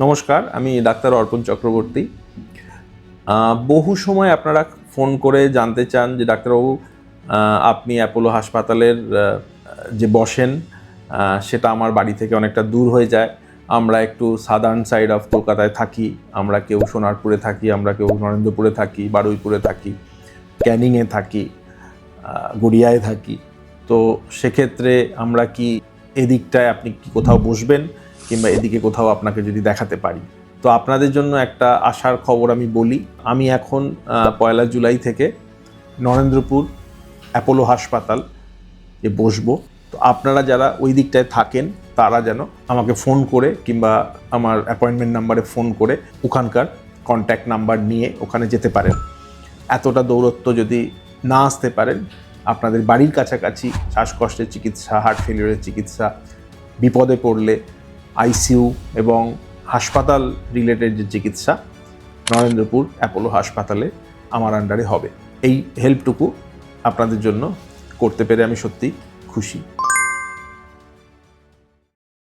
নমস্কার, আমি ডাক্তার অর্পণ চক্রবর্তী। বহু সময় আপনারা ফোন করে জানতে চান যে ডাক্তারবাবু, আপনি অ্যাপোলো হাসপাতালের যে বসেন সেটা আমার বাড়ি থেকে অনেকটা দূর হয়ে যায়। আমরা একটু সাদার্ন সাইড অফ কলকাতায় থাকি, আমরা কেউ সোনারপুরে থাকি, আমরা কেউ নরেন্দ্রপুরে থাকি, বারুইপুরে থাকি, ক্যানিংয়ে থাকি, গড়িয়ায় থাকি। তো সেক্ষেত্রে আমরা কি এদিকটায় আপনি কি কোথাও বসবেন, কিংবা এদিকে কোথাও আপনাকে যদি দেখাতে পারি? তো আপনাদের জন্য একটা আশার খবর আমি বলি, আমি এখন 1 জুলাই থেকে নরেন্দ্রপুর অ্যাপোলো হাসপাতাল বসবো। তো আপনারা যারা ওই দিকটায় থাকেন তারা যেন আমাকে ফোন করে কিংবা আমার অ্যাপয়েন্টমেন্ট নাম্বারে ফোন করে ওখানকার কন্ট্যাক্ট নাম্বার নিয়ে ওখানে যেতে পারেন। এতটা দৌরত্ব যদি না আসতে পারেন, আপনাদের বাড়ির কাছাকাছি শ্বাসকষ্টের চিকিৎসা, হার্ট ফেলিওরের চিকিৎসা, বিপদে পড়লে আইসিইউ এবং হাসপাতাল রিলেটেড যে চিকিৎসা নরেন্দ্রপুর অ্যাপোলো হাসপাতালে আমার আন্ডারে হবে। এই হেল্পটুকু আপনাদের জন্য করতে পেরে আমি সত্যি খুশি।